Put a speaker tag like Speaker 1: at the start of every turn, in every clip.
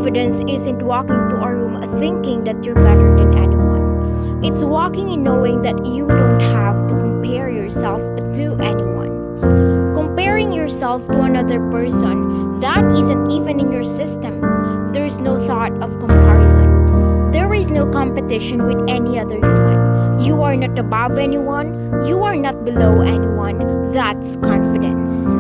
Speaker 1: Confidence isn't walking to a room thinking that you're better than anyone. It's walking in knowing that you don't have to compare yourself to anyone. Comparing yourself to another person, that isn't even in your system. There's no thought of comparison. There is no competition with any other human. You are not above anyone, you are not below anyone. That's confidence.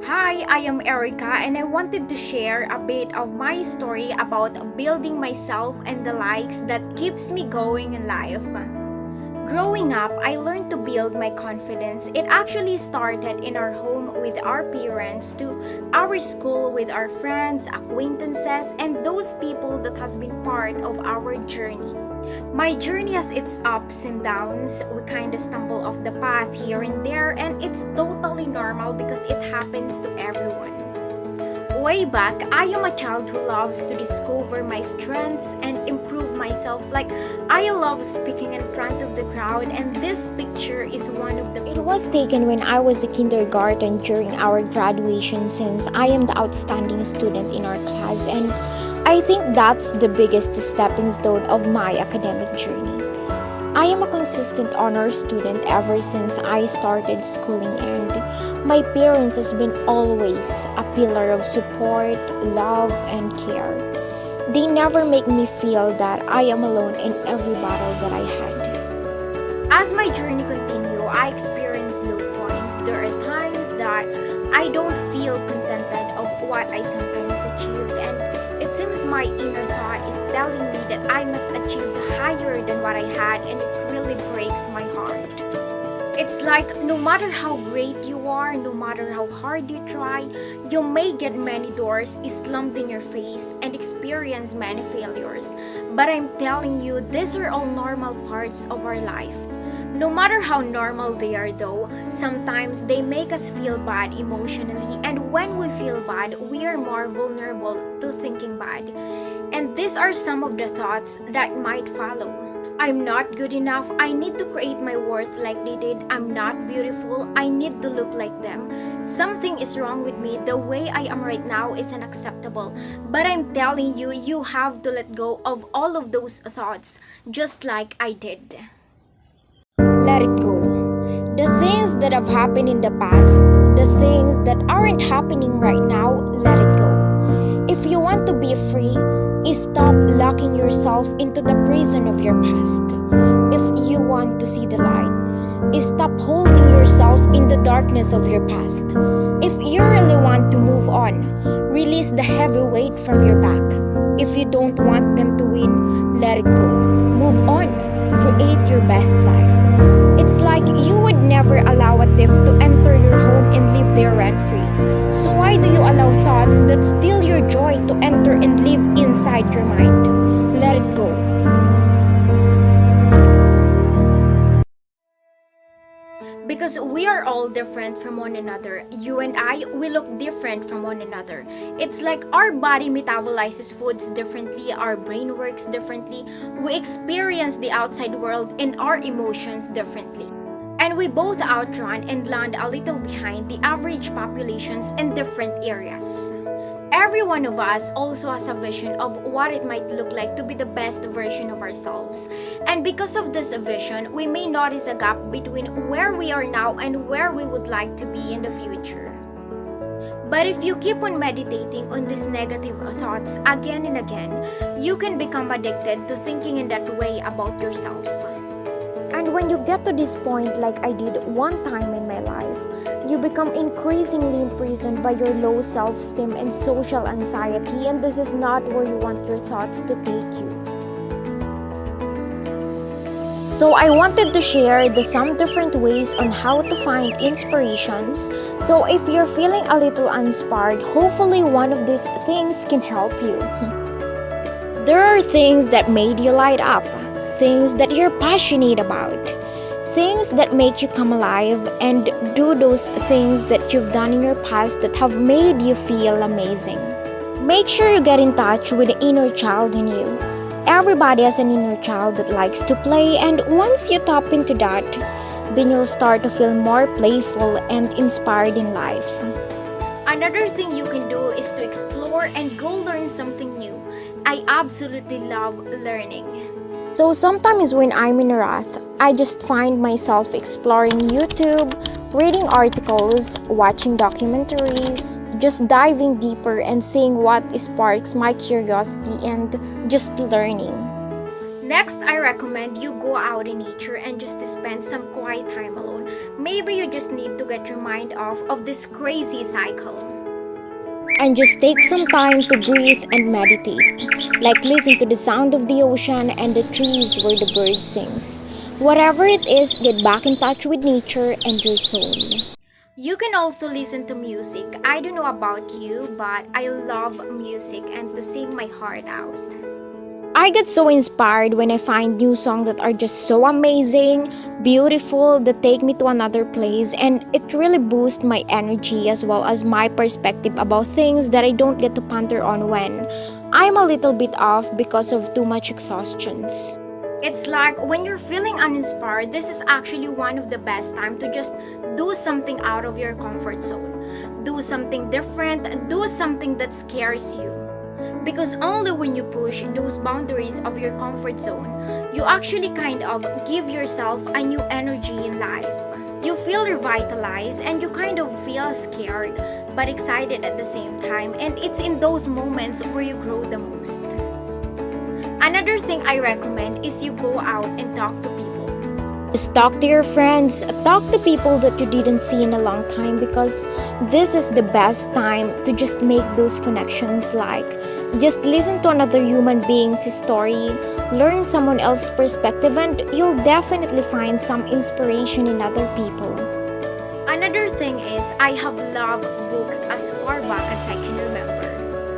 Speaker 1: Hi, I am Erika and I wanted to share a bit of my story about building myself and the likes that keeps me going in life. Growing up, I learned to build my confidence. It actually started in our home with our parents, to our school with our friends, acquaintances, and those people that has been part of our journey. My journey has its ups and downs. We kind of stumble off the path here and there, and it's totally normal because it happens to everyone. Way back, I am a child who loves to discover my strengths and improve myself. Like, I love speaking in front of the crowd, and this picture is one of them. It was taken when I was a kindergarten during our graduation, since I am the outstanding student in our class, and I think that's the biggest stepping stone of my academic journey. I am a consistent honor student ever since I started schooling, and my parents has been always a pillar of support, love, and care. They never make me feel that I am alone in every battle that I had. As my journey continues, I experience low points. There are times that I don't feel contented of what I sometimes achieved, and it seems my inner thought is telling me that I must achieve higher than what I had, and it really breaks my heart. It's like no matter how great you are, no matter how hard you try, you may get many doors slammed in your face and experience many failures. But I'm telling you, these are all normal parts of our life. No matter how normal they are though, sometimes they make us feel bad emotionally, and when we feel bad, we are more vulnerable to thinking bad. And these are some of the thoughts that might follow. I'm not good enough. I need to create my worth like they did. I'm not beautiful. I need to look like them. Something is wrong with me. The way I am right now is unacceptable. But I'm telling you, you have to let go of all of those thoughts, just like I did. Let it go. The things that have happened in the past, the things that aren't happening right now, let it go. If you want to be free, stop locking yourself into the prison of your past. If you want to see the light, stop holding yourself in the darkness of your past. If you really want to move on, release the heavy weight from your back. If you don't want them to win, let it go. Move on. Create your best life. It's like you would never allow a thief to enter your home and live there rent-free. So why do you allow thoughts that steal your joy to enter and live inside your mind? Let it go. Because we are all different from one another. You and I, we look different from one another. It's like our body metabolizes foods differently, our brain works differently, we experience the outside world and our emotions differently. And we both outrun and land a little behind the average populations in different areas. Every one of us also has a vision of what it might look like to be the best version of ourselves. And because of this vision, we may notice a gap between where we are now and where we would like to be in the future. But if you keep on meditating on these negative thoughts again and again, you can become addicted to thinking in that way about yourself. And when you get to this point, like I did one time in my life, you become increasingly imprisoned by your low self-esteem and social anxiety, and this is not where you want your thoughts to take you. So I wanted to share some different ways on how to find inspirations. So if you're feeling a little uninspired, hopefully one of these things can help you. There are things that made you light up, things that you're passionate about, things that make you come alive, and do those things that you've done in your past that have made you feel amazing. Make sure you get in touch with the inner child in you. everybody has an inner child that likes to play, and once you tap into that, then you'll start to feel more playful and inspired in life. Another thing you can do is to explore and go learn something new. I absolutely love learning. So sometimes when I'm in a rut, I just find myself exploring YouTube, reading articles, watching documentaries, just diving deeper and seeing what sparks my curiosity and just learning. Next, I recommend you go out in nature and just spend some quiet time alone. Maybe you just need to get your mind off of this crazy cycle. And just take some time to breathe and meditate. Like listen to the sound of the ocean and the trees where the birds sings. Whatever it is, get back in touch with nature and your soul. You can also listen to music. I don't know about you, but I love music and to sing my heart out. I get so inspired when I find new songs that are just so amazing, beautiful, that take me to another place, and it really boosts my energy as well as my perspective about things that I don't get to ponder on when I'm a little bit off because of too much exhaustions. It's like when you're feeling uninspired, this is actually one of the best times to just do something out of your comfort zone. Do something different, do something that scares you. Because only when you push those boundaries of your comfort zone, you actually kind of give yourself a new energy in life. You feel revitalized and you kind of feel scared but excited at the same time, and it's in those moments where you grow the most. Another thing I recommend is you go out and talk to people. Just talk to your friends, talk to people that you didn't see in a long time, because this is the best time to just make those connections. Like, just listen to another human being's story, learn someone else's perspective, and you'll definitely find some inspiration in other people. Another thing is, I have loved books as far back as I can remember.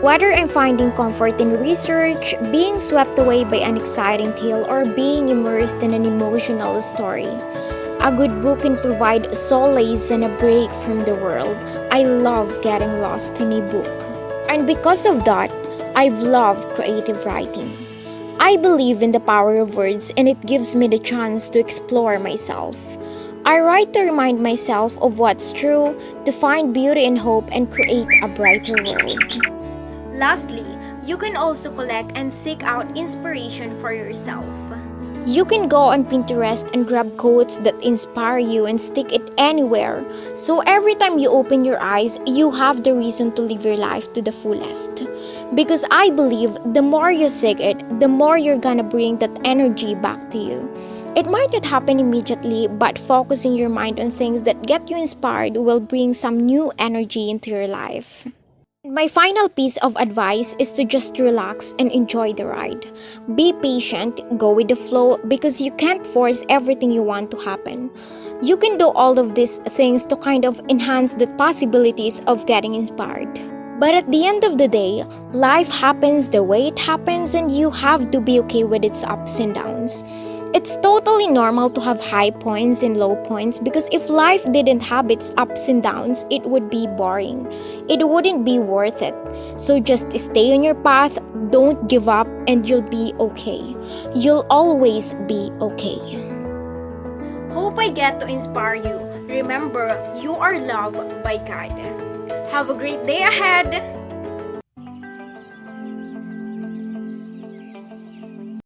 Speaker 1: Whether I'm finding comfort in research, being swept away by an exciting tale, or being immersed in an emotional story, a good book can provide solace and a break from the world. I love getting lost in a book. And because of that, I've loved creative writing. I believe in the power of words, and it gives me the chance to explore myself. I write to remind myself of what's true, to find beauty and hope, and create a brighter world. Lastly, you can also collect and seek out inspiration for yourself. You can go on Pinterest and grab quotes that inspire you and stick it anywhere. So every time you open your eyes, you have the reason to live your life to the fullest. Because I believe the more you seek it, the more you're gonna bring that energy back to you. It might not happen immediately, but focusing your mind on things that get you inspired will bring some new energy into your life. My final piece of advice is to just relax and enjoy the ride. Be patient, go with the flow, because you can't force everything you want to happen. You can do all of these things to kind of enhance the possibilities of getting inspired. But at the end of the day, life happens the way it happens, and you have to be okay with its ups and downs. It's totally normal to have high points and low points, because if life didn't have its ups and downs, it would be boring. It wouldn't be worth it. So just stay on your path, don't give up, and you'll be okay. You'll always be okay. Hope I get to inspire you. Remember, you are loved by God. Have a great day ahead!